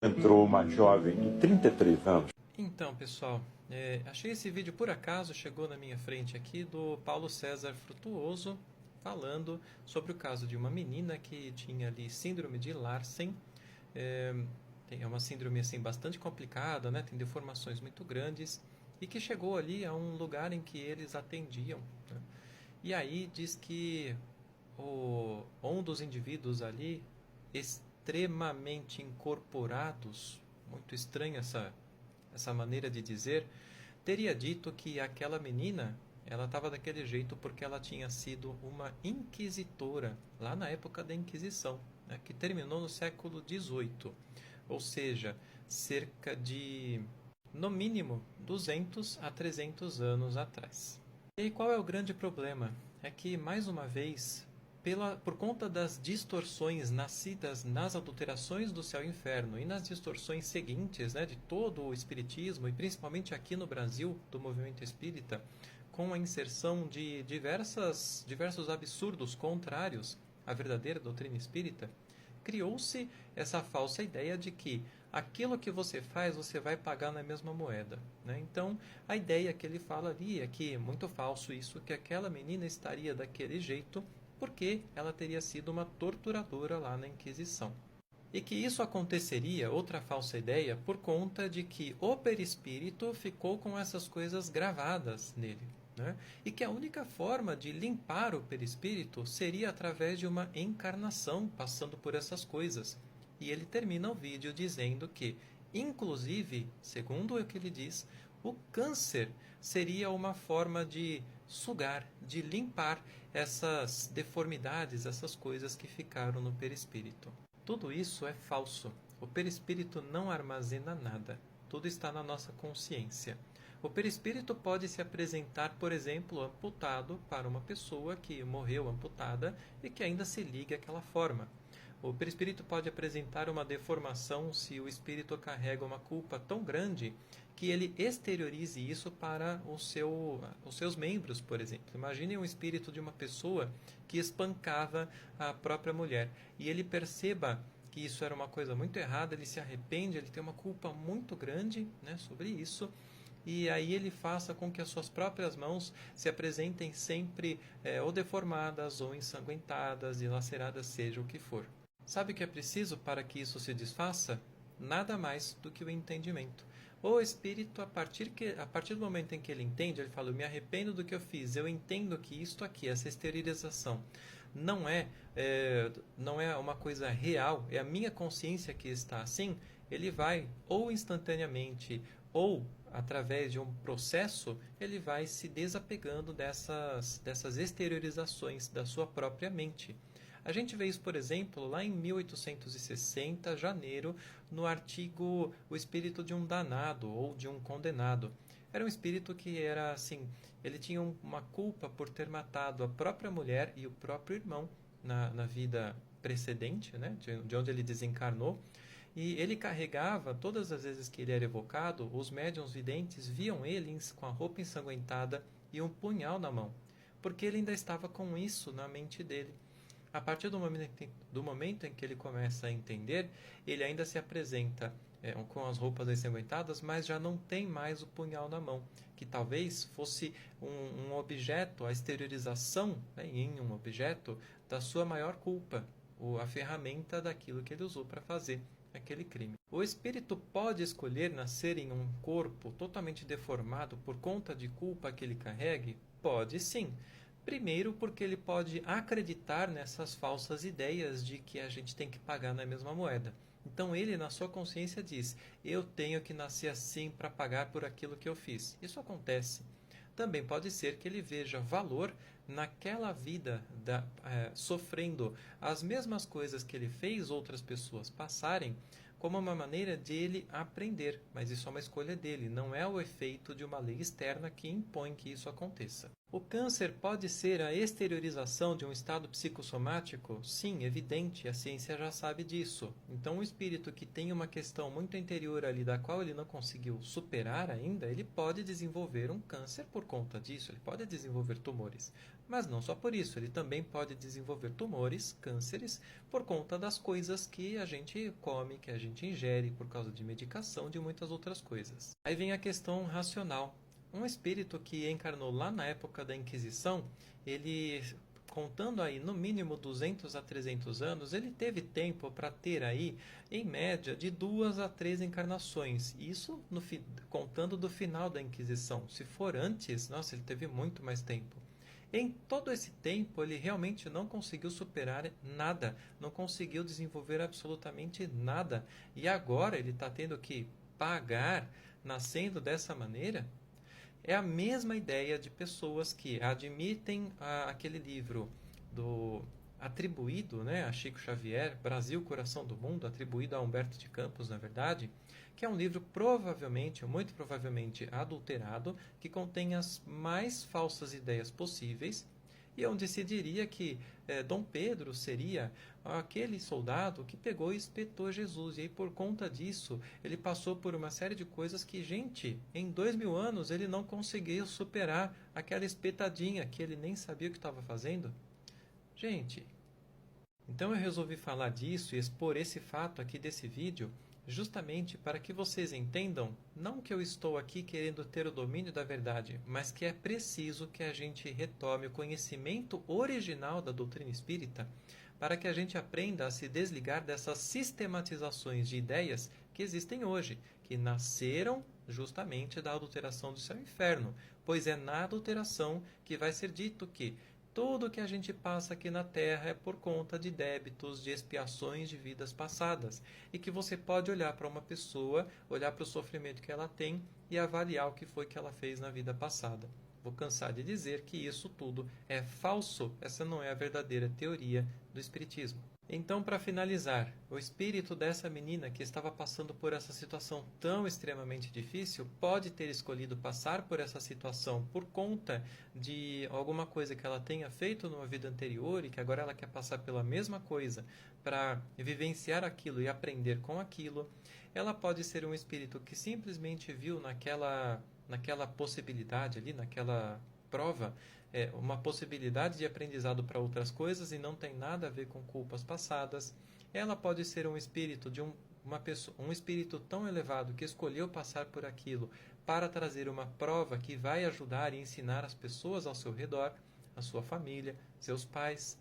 Entrou uma jovem de 33 anos. Então, pessoal, achei esse vídeo por acaso, chegou na minha frente aqui do Paulo César Frutuoso, falando sobre o caso de uma menina que tinha ali síndrome de Larsen. É uma síndrome assim, bastante complicada, né? Tem deformações muito grandes e que chegou ali a um lugar em que eles atendiam, né? E aí diz que um dos indivíduos ali, extremamente incorporados, muito estranha essa maneira de dizer, teria dito que aquela menina ela estava daquele jeito porque ela tinha sido uma inquisitora lá na época da Inquisição, né, que terminou no século XVIII, ou seja, cerca de, no mínimo, 200 a 300 anos atrás. E aí, qual é o grande problema? É que, mais uma vez, por conta das distorções nascidas nas adulterações do céu e inferno e nas distorções seguintes, né, de todo o espiritismo e principalmente aqui no Brasil do movimento espírita, com a inserção de diversos absurdos contrários à verdadeira doutrina espírita, criou-se essa falsa ideia de que aquilo que você faz, você vai pagar na mesma moeda, né? Então, a ideia que ele fala ali é que, muito falso isso, que aquela menina estaria daquele jeito porque ela teria sido uma torturadora lá na Inquisição. E que isso aconteceria, outra falsa ideia, por conta de que o perispírito ficou com essas coisas gravadas nele, né? E que a única forma de limpar o perispírito seria através de uma encarnação passando por essas coisas. E ele termina o vídeo dizendo que, inclusive, segundo o que ele diz, o câncer seria uma forma de sugar, de limpar essas deformidades, essas coisas que ficaram no perispírito. Tudo isso é falso. O perispírito não armazena nada. Tudo está na nossa consciência. O perispírito pode se apresentar, por exemplo, amputado para uma pessoa que morreu amputada e que ainda se liga àquela forma. O perispírito pode apresentar uma deformação se o espírito carrega uma culpa tão grande que ele exteriorize isso para os seus membros, por exemplo. Imagine um espírito de uma pessoa que espancava a própria mulher e ele perceba que isso era uma coisa muito errada, ele se arrepende, ele tem uma culpa muito grande, né, sobre isso, e aí ele faça com que as suas próprias mãos se apresentem sempre ou deformadas, ou ensanguentadas, e laceradas, seja o que for. Sabe o que é preciso para que isso se desfaça? Nada mais do que o entendimento. O espírito, a partir do momento em que ele entende, ele fala: eu me arrependo do que eu fiz, eu entendo que isto aqui, essa esterilização, não não é uma coisa real, é a minha consciência que está assim. Ele vai, ou instantaneamente, ou através de um processo, ele vai se desapegando dessas exteriorizações da sua própria mente. A gente vê isso, por exemplo, lá em 1860, janeiro, no artigo O Espírito de um Danado ou de um Condenado. Era um espírito que era assim, ele tinha uma culpa por ter matado a própria mulher e o próprio irmão na vida precedente, né, de onde ele desencarnou. E ele carregava, todas as vezes que ele era evocado, os médiuns videntes viam ele com a roupa ensanguentada e um punhal na mão, porque ele ainda estava com isso na mente dele. A partir do momento em que ele começa a entender, ele ainda se apresenta com as roupas ensanguentadas, mas já não tem mais o punhal na mão, que talvez fosse um objeto, a exteriorização, né, em um objeto da sua maior culpa, a ferramenta daquilo que ele usou para fazer aquele crime. O espírito pode escolher nascer em um corpo totalmente deformado por conta de culpa que ele carregue? Pode sim. Primeiro, porque ele pode acreditar nessas falsas ideias de que a gente tem que pagar na mesma moeda. Então ele, na sua consciência, diz: eu tenho que nascer assim para pagar por aquilo que eu fiz. Isso acontece. Também pode ser que ele veja valor naquela vida sofrendo as mesmas coisas que ele fez outras pessoas passarem, como uma maneira de ele aprender. Mas isso é uma escolha dele, não é o efeito de uma lei externa que impõe que isso aconteça. O câncer pode ser a exteriorização de um estado psicossomático? Sim, evidente, a ciência já sabe disso. Então, o espírito que tem uma questão muito interior ali, da qual ele não conseguiu superar ainda, ele pode desenvolver um câncer por conta disso, ele pode desenvolver tumores. Mas não só por isso, ele também pode desenvolver tumores, cânceres, por conta das coisas que a gente come, que a gente ingere, por causa de medicação, de muitas outras coisas. Aí vem a questão racional. Um espírito que encarnou lá na época da Inquisição, ele, contando aí no mínimo 200 a 300 anos, ele teve tempo para ter aí, em média, de 2 a 3 encarnações. Isso contando do final da Inquisição. Se for antes, nossa, ele teve muito mais tempo. Em todo esse tempo, ele realmente não conseguiu superar nada, não conseguiu desenvolver absolutamente nada. E agora ele está tendo que pagar, nascendo dessa maneira? É a mesma ideia de pessoas que admitem aquele livro atribuído, né, a Chico Xavier, Brasil, Coração do Mundo, atribuído a Humberto de Campos, na verdade, que é um livro provavelmente, muito provavelmente adulterado, que contém as mais falsas ideias possíveis, e onde se diria que Dom Pedro seria aquele soldado que pegou e espetou Jesus. E aí, por conta disso, ele passou por uma série de coisas que, gente, em 2000 anos ele não conseguiu superar aquela espetadinha que ele nem sabia o que estava fazendo. Gente, então eu resolvi falar disso e expor esse fato aqui desse vídeo, justamente para que vocês entendam, não que eu estou aqui querendo ter o domínio da verdade, mas que é preciso que a gente retome o conhecimento original da doutrina espírita, para que a gente aprenda a se desligar dessas sistematizações de ideias que existem hoje, que nasceram justamente da adulteração do céu e inferno, pois é na adulteração que vai ser dito que tudo que a gente passa aqui na Terra é por conta de débitos, de expiações de vidas passadas. E que você pode olhar para uma pessoa, olhar para o sofrimento que ela tem e avaliar o que foi que ela fez na vida passada. Vou cansar de dizer que isso tudo é falso. Essa não é a verdadeira teoria do Espiritismo. Então, para finalizar, o espírito dessa menina que estava passando por essa situação tão extremamente difícil pode ter escolhido passar por essa situação por conta de alguma coisa que ela tenha feito numa vida anterior e que agora ela quer passar pela mesma coisa para vivenciar aquilo e aprender com aquilo. Ela pode ser um espírito que simplesmente viu naquela possibilidade ali, naquela prova, uma possibilidade de aprendizado para outras coisas e não tem nada a ver com culpas passadas. Ela pode ser um espírito de uma pessoa, um espírito tão elevado que escolheu passar por aquilo para trazer uma prova que vai ajudar e ensinar as pessoas ao seu redor, a sua família, seus pais.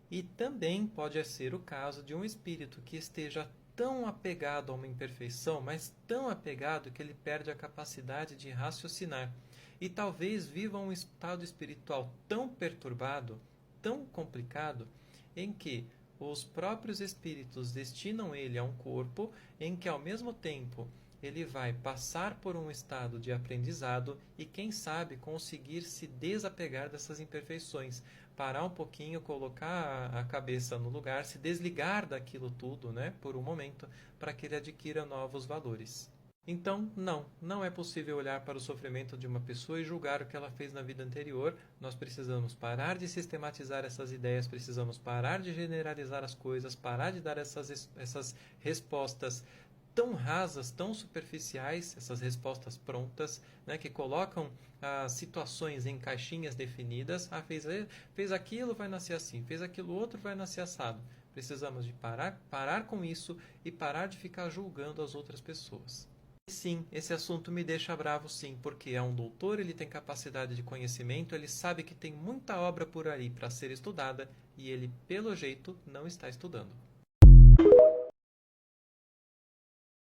E também pode ser o caso de um espírito que esteja tão apegado a uma imperfeição, mas tão apegado que ele perde a capacidade de raciocinar. E talvez viva um estado espiritual tão perturbado, tão complicado, em que os próprios espíritos destinam ele a um corpo em que, ao mesmo tempo, ele vai passar por um estado de aprendizado e, quem sabe, conseguir se desapegar dessas imperfeições, parar um pouquinho, colocar a cabeça no lugar, se desligar daquilo tudo, né, por um momento, para que ele adquira novos valores. Então, não é possível olhar para o sofrimento de uma pessoa e julgar o que ela fez na vida anterior. Nós precisamos parar de sistematizar essas ideias, precisamos parar de generalizar as coisas, parar de dar essas respostas tão rasas, tão superficiais, essas respostas prontas, né, que colocam as situações em caixinhas definidas. Fez aquilo, vai nascer assim, fez aquilo outro, vai nascer assado. Precisamos de parar com isso e parar de ficar julgando as outras pessoas. Sim, esse assunto me deixa bravo sim, porque é um doutor, ele tem capacidade de conhecimento, ele sabe que tem muita obra por aí para ser estudada e ele, pelo jeito, não está estudando.